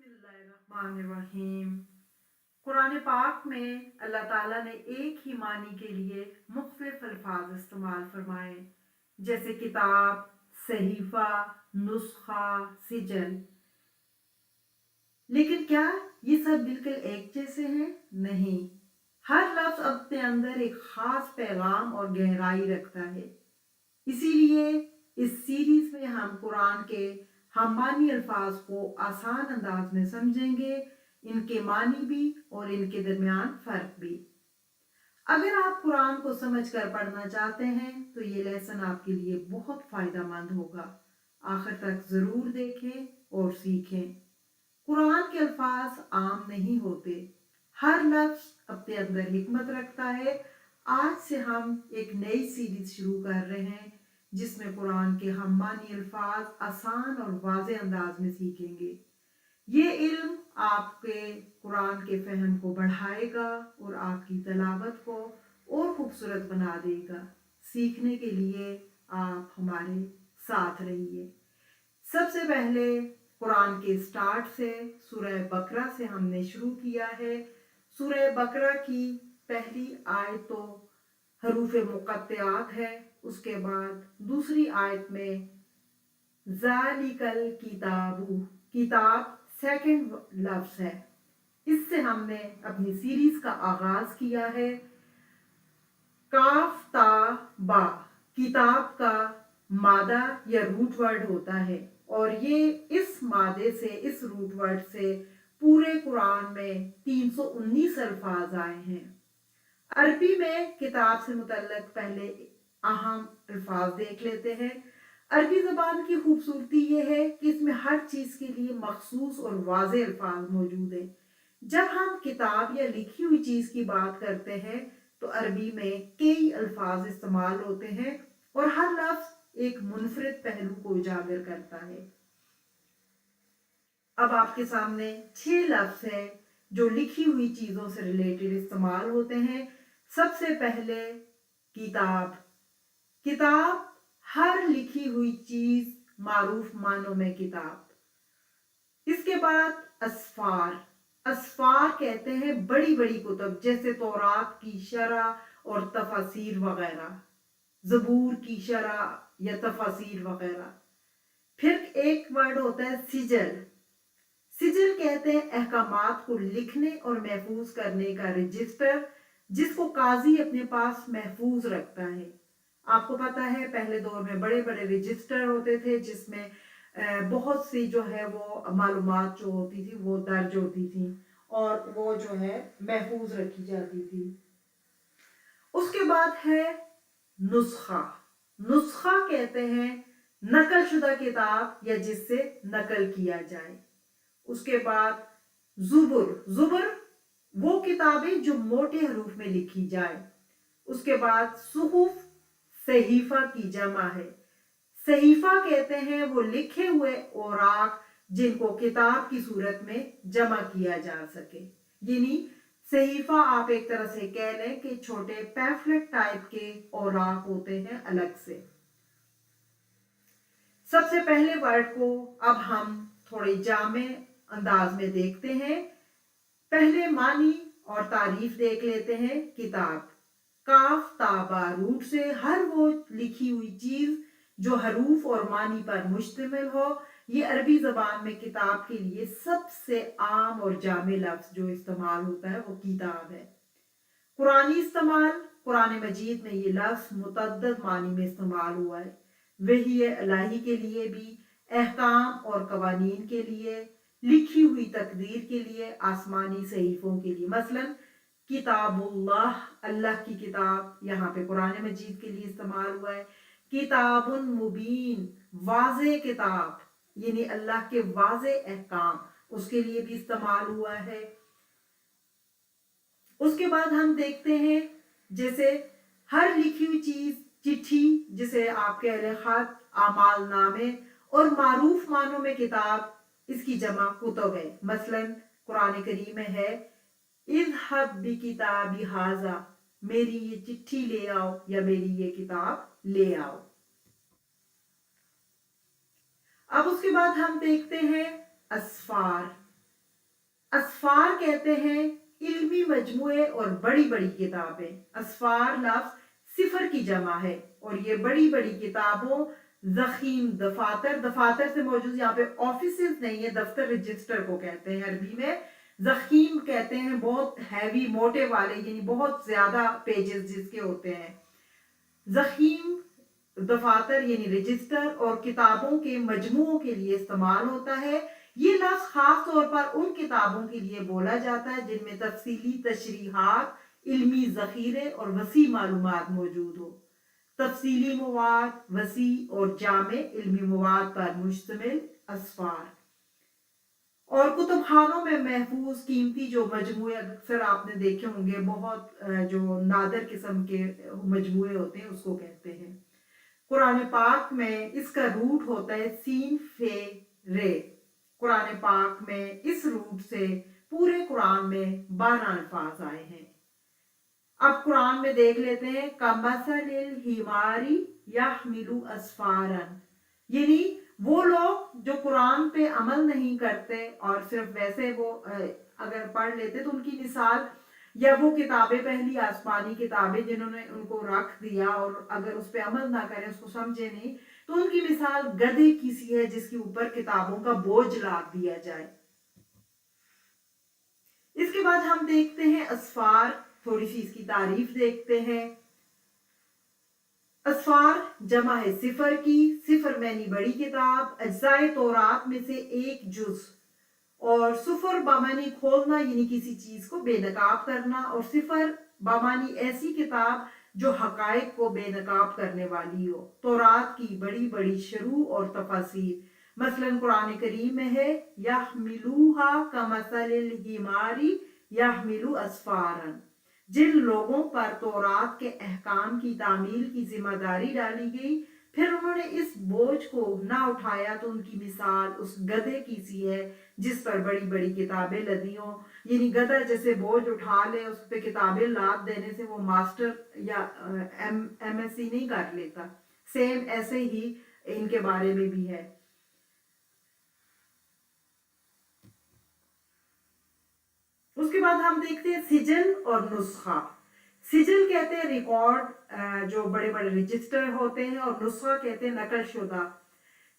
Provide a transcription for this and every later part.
बिस्मिल्लाहिर्रहमानिर्रहीम। कुरान पाक में अल्लाह ताला ने एक ही मानी के लिए मुख्तलिफ अल्फाज इस्तेमाल फरमाए, जैसे किताब, सहीफा, नुस्खा, सिजल। लेकिन क्या ये सब बिल्कुल एक जैसे हैं? नहीं। हर लफ्ज अपने अंदर एक खास पैगाम और गहराई रखता है। इसीलिए इस सीरीज में हम कुरान के हम्मानी अल्फाज को आसान अंदाज में समझेंगे, इनके मानी भी और इनके दरमियान फ़र्क भी। अगर आप कुरान को समझकर पढ़ना चाहते हैं तो ये लेसन आपके लिए बहुत फ़ायदेमंद होगा। आखिर तक ज़रूर देखें और सीखें। कुरान के अल्फाज आम नहीं होते, हर लफ्ज़ अपने अंदर हिकमत रखता है। आज से हम एक नई सीरीज शुरू कर रहे हैं जिसमें कुरान के हम्मानी अल्फाज आसान और वाज़े अंदाज में सीखेंगे। ये इल्म आपके कुरान के फहम को बढ़ाएगा और आपकी तलावत को और खूबसूरत बना देगा। सीखने के लिए आप हमारे साथ रहिए। सबसे पहले कुरान के स्टार्ट से सूरह बकरा से हमने शुरू किया है। सूरह बकरा की पहली आयत तो हरूफ मुक़त्तआत है। उसके बाद दूसरी आयत में ज़ालिकल किताबु, किताब सेकंड लफ्ज है। इससे हमने अपनी सीरीज का आगाज किया है। काफ ता बा किताब का मादा या रूट वर्ड होता है और ये इस मादे से, इस रूट वर्ड से पूरे कुरान में 319 अल्फाज आए हैं। अरबी में किताब से मुतल्लक पहले अहम अल्फाज देख लेते हैं। अरबी ज़बान की खूबसूरती ये है कि इसमें हर चीज़ के लिए मखसूस और वाज़े अल्फाज मौजूद हैं। जब हम किताब या लिखी हुई चीज़ की बात करते हैं तो अरबी में कई अल्फाज इस्तेमाल होते हैं और हर लफ्ज़ एक मुनफरिद पहलू को उजागर करता है। अब आपके सामने 6 लफ्ज़ है जो लिखी हुई चीज़ों से रिलेटेड इस्तेमाल होते हैं। सबसे पहले किताब। किताब हर लिखी हुई चीज मारूफ मानों में किताब। इसके बाद असफार। असफार कहते हैं बड़ी बड़ी कुतुब, जैसे तौरात की शरह और तफासीर वगैरह, ज़बूर की शरह या तफासीर वगैरह। फिर एक वर्ड होता है सिजल। सिजल कहते हैं अहकामात को लिखने और महफूज करने का रजिस्टर, जिसको काजी अपने पास महफूज रखता है। आपको पता है पहले दौर में बड़े बड़े रजिस्टर होते थे जिसमें बहुत सी जो है वो मालूमात जो होती थी वो दर्ज होती थी और वो जो है महफूज रखी जाती थी। उसके बाद है नुस्खा। नुस्खा कहते हैं नकल शुदा किताब या जिससे नकल किया जाए। उसके बाद जुबर। जुबर वो किताबें जो मोटे हरूफ में लिखी जाए। उसके बाद सुहुफ, सहीफा की जमा है। सहीफा कहते हैं वो लिखे हुए औराक जिनको किताब की सूरत में जमा किया जा सके। यानी सहीफा आप एक तरह से कह लें कि छोटे पैम्फलेट टाइप के औराक होते हैं अलग से। सबसे पहले वर्ड को अब हम थोड़े जामे अंदाज में देखते हैं। पहले मानी और तारीफ देख लेते हैं। किताब काफ ताबा रूट से हर वो लिखी हुई चीज जो हरूफ और मानी पर मुश्तमिल हो। ये अरबी जबान में किताब के लिए सबसे आम और जामे लफ्ज जो इस्तेमाल होता है वो किताब है। कुरानी इस्तेमाल, कुरान मजीद में ये लफ्ज मुतअद्दिद मानी में इस्तेमाल हुआ है। वही इलाही के लिए भी, अहकाम और कवानीन के लिए, लिखी हुई तकदीर के लिए, आसमानी सहीफों के लिए। मसलन किताबुल्लाह, अल्लाह की किताब, यहाँ पे कुरान मजीद के लिए इस्तेमाल हुआ है। किताबुन मुबीन, वाज़े किताब, यानी अल्लाह के वाज़े अहकाम, उसके लिए भी इस्तेमाल हुआ है। उसके बाद हम देखते हैं जैसे हर लिखी हुई चीज, चिट्ठी जिसे आप कह रहे खत, आमाल नामे, और मारूफ मानों में किताब, इसकी जमा कुतुब है। मसलन कुरान करीम में है इज़हब बि किताबी हाजा, मेरी ये चिट्ठी ले आओ या मेरी ये किताब ले आओ। अब उसके बाद हम देखते हैं असफार। اسفار کہتے ہیں علمی مجموعے اور بڑی بڑی کتابیں. اسفار لفظ صفر کی جمع ہے اور یہ بڑی بڑی کتابوں ضخیم دفاتر سے موجود، یہاں پہ آفیسز نہیں ہے، دفتر رجسٹر کو کہتے ہیں عربی میں. ضخیم کہتے ہیں بہت ہیوی موٹے والے، یعنی بہت زیادہ پیجز جس کے ہوتے ہیں. ضخیم دفاتر یعنی رجسٹر اور کتابوں کے مجموعوں کے لیے استعمال ہوتا ہے. یہ لفظ خاص طور پر ان کتابوں کے لیے بولا جاتا ہے جن میں تفصیلی تشریحات، علمی ذخیرے اور وسیع معلومات موجود ہو. تفصیلی مواد، وسیع اور جامع علمی مواد پر مشتمل اسفار. اور کتب خانوں میں محفوظ قیمتی جو مجموعے اکثر آپ نے دیکھے ہوں گے، بہت جو نادر قسم کے مجموعے ہوتے ہیں، اس کو کہتے ہیں. قرآن پاک میں اس کا روٹ ہوتا ہے سین فے رے. قرآن پاک میں اس روٹ سے پورے قرآن میں 12 الفاظ آئے ہیں. اب قرآن میں دیکھ لیتے ہیں کمثل الحمار یحمل اسفارا، یعنی وہ لوگ جو قرآن پہ عمل نہیں کرتے اور صرف ویسے وہ اگر پڑھ لیتے تو ان کی مثال، یا وہ کتابیں پہلی آسمانی کتابیں جنہوں نے ان کو رکھ دیا اور اگر اس پہ عمل نہ کریں، اس کو سمجھے نہیں، تو ان کی مثال گدھے کی سی ہے جس کے اوپر کتابوں کا بوجھ لاد دیا جائے. اس کے بعد ہم دیکھتے ہیں اسفار، تھوڑی سی اس کی تعریف دیکھتے ہیں. اسفار جمع ہے صفر کی. صفر معنی بڑی کتاب، اجزائے تورات میں سے ایک جز. اور صفر بامانی کھولنا یعنی کسی چیز کو بے نقاب کرنا، اور صفر بامانی ایسی کتاب جو حقائق کو بے نقاب کرنے والی ہو. تورات کی بڑی بڑی شروع اور تفاسیر، مثلا قرآن کریم میں ہے یحملوها کمثل الحمار یحمل اسفارا. جن لوگوں پر تورات کے احکام کی تعمیل کی ذمہ داری ڈالی گئی، پھر انہوں نے اس بوجھ کو نہ اٹھایا تو ان کی مثال اس گدھے کی سی ہے جس پر بڑی بڑی کتابیں لدی ہوں. یعنی گدھا جیسے بوجھ اٹھا لے، اس پہ کتابیں لاد دینے سے وہ ماسٹر یا ایم ایس سی نہیں کر لیتا. سیم ایسے ہی ان کے بارے میں بھی ہے. اس کے بعد ہم دیکھتے ہیں سجل اور نسخہ. سجل کہتے ہیں ریکارڈ جو بڑے بڑے رجسٹر ہوتے ہیں، اور نسخہ کہتے ہیں نقل شدہ.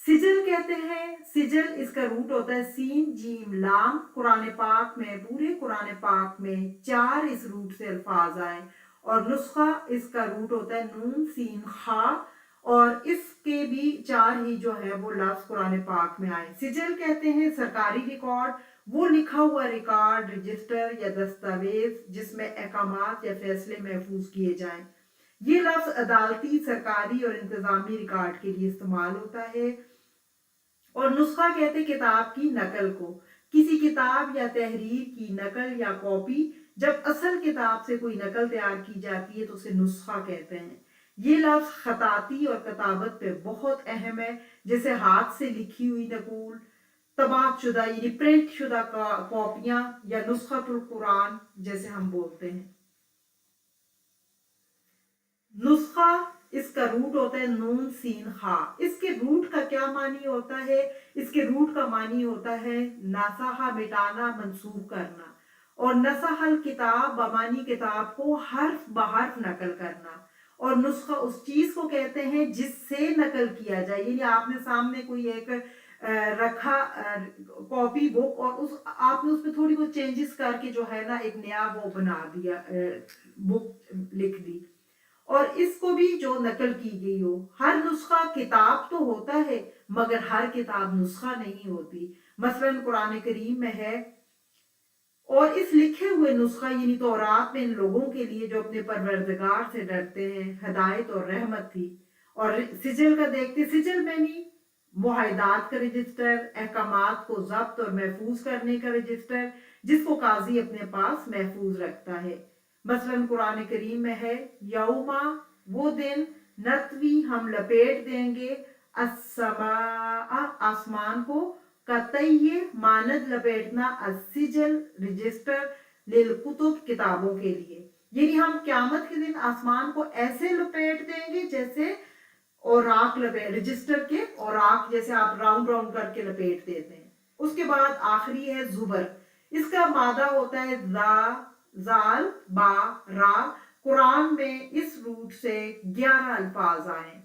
سجل کہتے ہیں، سجل اس کا روٹ ہوتا ہے سین جیم لام. قرآن پاک میں، پورے قرآن پاک میں 4 اس روٹ سے الفاظ آئے، اور نسخہ اس کا روٹ ہوتا ہے نون سین خا، اور اس کے بھی 4 ہی جو ہے وہ لفظ قرآن پاک میں آئے. سجل کہتے ہیں سرکاری ریکارڈ، وہ لکھا ہوا ریکارڈ، رجسٹر یا دستاویز جس میں احکامات یا فیصلے محفوظ کیے جائیں. یہ لفظ عدالتی، سرکاری اور انتظامی ریکارڈ کے لیے استعمال ہوتا ہے. اور نسخہ کہتے کتاب کی نقل کو. کسی کتاب یا تحریر کی نقل یا کاپی، جب اصل کتاب سے کوئی نقل تیار کی جاتی ہے تو اسے نسخہ کہتے ہیں. یہ لفظ خطاطی اور کتابت پہ بہت اہم ہے، جیسے ہاتھ سے لکھی ہوئی نقول، طباعت شدہ یعنی پرنٹ شدہ کاپیاں، یا نسخۃ القرآن جیسے ہم بولتے ہیں. نسخہ اس کا روٹ ہوتا ہے نون سین خا. اس کے روٹ کا کیا معنی ہوتا ہے؟ اس کے روٹ کا معنی ہوتا ہے ناسخہ، مٹانا، منسوخ کرنا. اور نسخ الکتاب بمانی کتاب کو حرف بحرف نقل کرنا. اور نسخہ اس چیز کو کہتے ہیں جس سے نقل کیا جائے، یعنی آپ نے سامنے کوئی ایک رکھا کاپی بک، اور آپ نے اس پہ تھوڑی بہت چینجز کر کے جو ہے نا ایک نیا وہ بنا دیا، بک لکھ دی، اور اس کو بھی جو نقل کی گئی ہو. ہر نسخہ کتاب تو ہوتا ہے مگر ہر کتاب نسخہ نہیں ہوتی. مثلا قرآن کریم میں ہے اور اس لکھے ہوئے نسخہ یعنی تورات میں ان لوگوں کے لیے جو اپنے پروردگار سے ڈرتے ہیں ہدایت اور رحمت تھی. اور سجل کا دیکھتے، سجل میں نہیں معاہدات کا رجسٹر، احکامات کو ضبط اور محفوظ کرنے کا رجسٹر جس کو قاضی اپنے پاس محفوظ رکھتا ہے. مثلا قرآن کریم میں ہے یوما، وہ دن، نتوی ہم لپیٹ دیں گے، السماء آسمان کو، قطعی ماند لپیٹنا، السجل رجسٹر، للکتب کتابوں کے لیے. یعنی ہم قیامت کے دن آسمان کو ایسے لپیٹ دیں گے جیسے اوراق لپیٹ، رجسٹر کے اوراق جیسے آپ راؤنڈ راؤنڈ کر کے لپیٹ دیتے ہیں. اس کے بعد آخری ہے زبر. इसका मादा होता है जा, जाल, बा, रा। कुरान में इस रूट से 11 अल्फाज आए।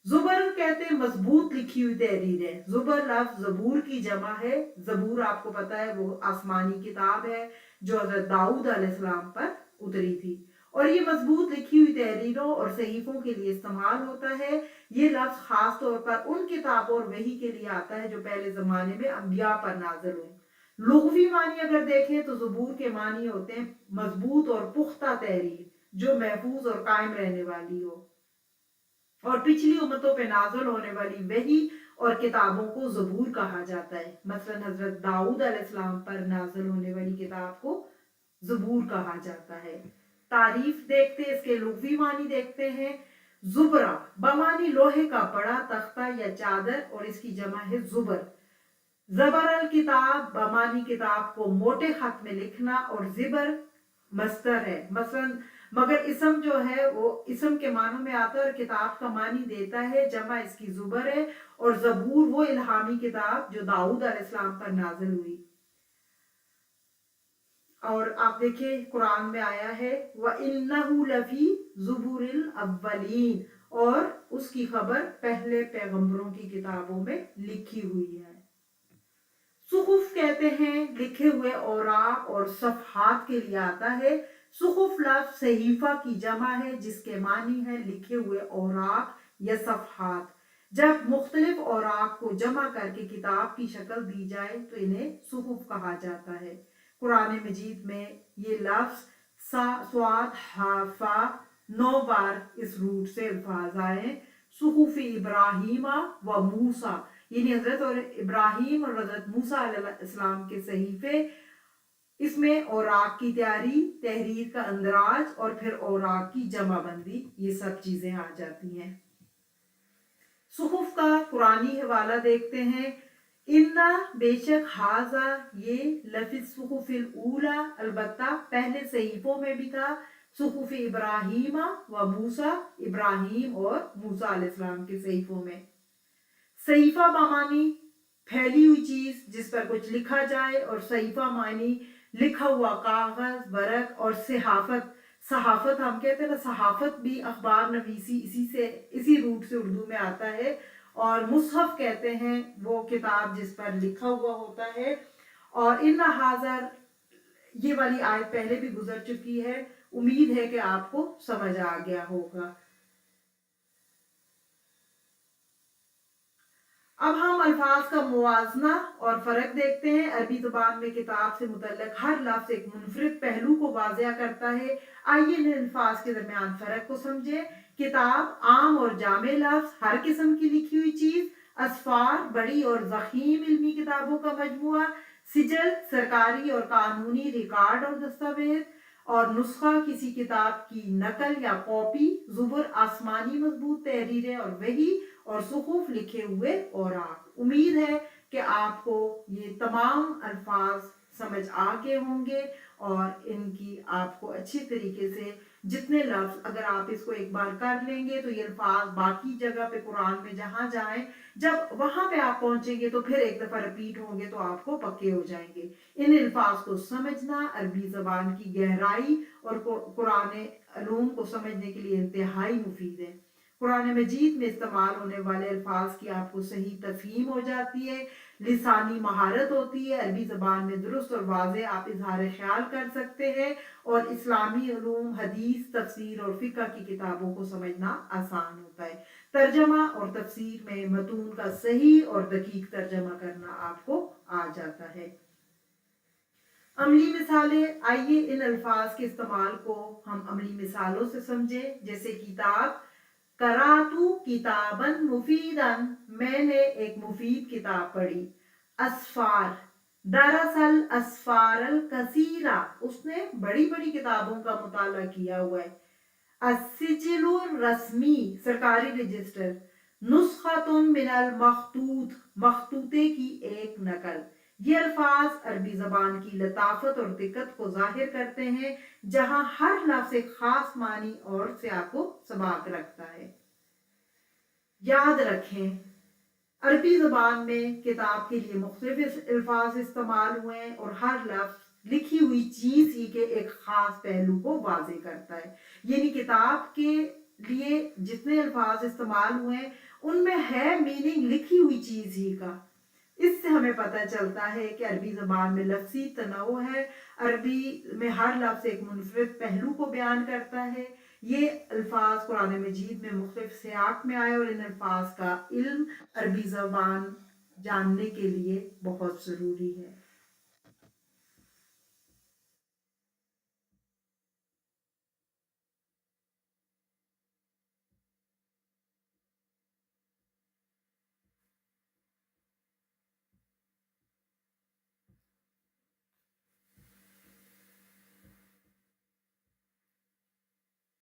जुबर कहते हैं मजबूत लिखी हुई तहरीर है। जुबर लफ्ज जबूर की जमा है। जबूर आपको पता है वो आसमानी किताब है जो हजरत दाऊद अलैहिस्सलाम पर उतरी थी, और ये मजबूत लिखी हुई तहरीरों और सहीफों के लिए इस्तेमाल होता है। ये लफ्ज खास तौर पर उन किताबों और वही के लिए आता है जो पहले जमाने में अंबिया पर नाजिल हुई। लुग़वी मानी अगर देखें तो ज़बूर के मानी होते हैं मजबूत और पुख्ता तहरीर जो महफूज और कायम रहने वाली हो, और पिछली उम्मतों पे नाज़िल होने वाली वही और किताबों को ज़बूर कहा जाता है। मसलन हजरत दाऊद अलैहिस्सलाम पर नाज़िल होने वाली किताब को ज़बूर कहा जाता है। तारीफ देखते हैं, इसके लुग़वी मानी देखते हैं। जुबरा बमानी लोहे का बड़ा तख्ता या चादर, और इसकी जमा है जुबर। जबर अल किताब बमानी किताब को मोटे खत में लिखना, और जिबर मस्तर है। मसलन मगर इसम जो है वो इसम के मानों में आता है और किताब का मानी देता है। जमा इसकी जुबर है, और जबूर वो इल्हामी किताब जो दाऊद अलैहिस्सलाम पर नाजिल हुई। और आप देखिए कुरान में आया है व इन्नहु लफी ज़ुबुरिल अव्वलीन, और उसकी खबर पहले पैगंबरों की किताबों में लिखी हुई है। सुखुफ कहते हैं लिखे हुए औराक और सफ़हात के लिए आता है। सुखुफ लफ्ज़ सहीफा की जमा है जिसके मानी है लिखे हुए औराक या सफ़हात। जब मुख्तलिफ औराक को जमा करके किताब की शक्ल दी जाए तो इन्हें सुखुफ कहा जाता है। कुरान मजीद में ये लफ्ज़ स्वाद हाफा 9 बार इस रूट से अल्फाज आए। सुखुफ इब्राहीमा व मूसा, यानी हजरत और इब्राहिम और हजरत मूसा अलैहिस्सलाम के सहीफे। इसमें औराक की तैयारी, तहरीर का अंदराज और फिर औराक की जमाबंदी, ये सब चीजें आ जाती हैं। सुखुफ का कुरानी हवाला देखते हैं। इन्ना बेशक हाजा ये लफिज सुखुफिल ऊला, अलबत्ता पहले सहीफों में भी था। सुखुफ इब्राहीमा व मूसा, इब्राहिम और मूसा अलैहिस्सलाम के सहीफों में। सहीफा मानी फैली हुई चीज जिस पर कुछ लिखा जाए, और सहीफा मानी लिखा हुआ कागज, वरक, और सहाफत। सहाफत हम कहते हैं ना, सहाफत भी अखबार नवीसी इसी रूट से उर्दू में आता है। और मुसहफ कहते हैं वो किताब जिस पर लिखा हुआ होता है। और इन हाजर ये वाली आयत पहले भी गुजर चुकी है, उम्मीद है कि आपको समझ आ गया होगा। अब हम अल्फाज का मुवाजना और फर्क देखते हैं। अरबी जुबान में किताब से मुतल्लिक हर लफ्ज एक मुनफरिद पहलू को वाज़िया करता है। आइए इन अल्फाज के दरमियान फर्क को समझे। किताब आम और जामे लफ्ज, हर किस्म की लिखी हुई चीज। असफार बड़ी और ज़ख़ीम इल्मी किताबों का मजमुआ। सिजल सरकारी और कानूनी रिकॉर्ड और दस्तावेज। और नुस्खा किसी किताब की नकल या कॉपी। जुबर आसमानी मजबूत तहरीरें और वही, और सुखुफ लिखे हुए औराक। उम्मीद है कि आपको ये तमाम अल्फाज समझ आ गए होंगे, और इनकी आपको अच्छी तरीके से जितने लफ्ज अगर आप इसको एक बार कर लेंगे तो ये अल्फाज बाकी जगह पे कुरान में जहां जाएं, जब वहां पे आप पहुंचेंगे तो फिर एक दफा रिपीट होंगे तो आपको पक्के हो जाएंगे। इन अल्फाज को समझना अरबी जबान की गहराई और कुरान अलूम को समझने के लिए इंतहाई मुफीद है। कुरान मजीद में इस्तेमाल होने वाले अल्फाज की आपको सही तफहीम हो जाती है, लिसानी महारत होती है, अरबी ज़बान में दुरुस्त और वाज़े आप इजहार ख्याल कर सकते हैं, और इस्लामी उलूम, हदीस, तफसीर और फ़िक़्ह की किताबों को समझना आसान होता है। तर्जमा और तफसीर में मतून का सही और दकीक तर्जमा करना आपको आ जाता है। अमली मिसालें, आइए इन अल्फाज के इस्तेमाल को हम अमली मिसालों से समझें। जैसे किताब, करातू किताबन मुफीदन, मैंने एक मुफीद किताब पढ़ी। असफार, दरअसल असफारल कसीरा, उसने बड़ी बड़ी किताबों का मुताला किया हुआ है। अस्सिजिलुर रस्मी, सरकारी रजिस्टर। नुस्खतुन मिनल मखतूत, मखतूते की एक नकल। ये अल्फाज अरबी जबान की लताफत और दिक्कत को जाहिर करते हैं, जहां हर लफ्ज एक खास मानी और सियाको सबाक रखता है। याद रखें, عربی زبان میں کتاب کے لیے مختلف الفاظ استعمال ہوئے ہیں اور ہر لفظ لکھی ہوئی چیز ہی کے ایک خاص پہلو کو واضح کرتا ہے. یعنی کتاب کے لیے جتنے الفاظ استعمال ہوئے ہیں ان میں ہے میننگ لکھی ہوئی چیز ہی کا. اس سے ہمیں پتہ چلتا ہے کہ عربی زبان میں لفظی تنوع ہے. عربی میں ہر لفظ ایک منفرد پہلو کو بیان کرتا ہے. یہ الفاظ قرآن مجید میں مختلف سیاق میں آئے اور ان الفاظ کا علم عربی زبان جاننے کے لیے بہت ضروری ہے.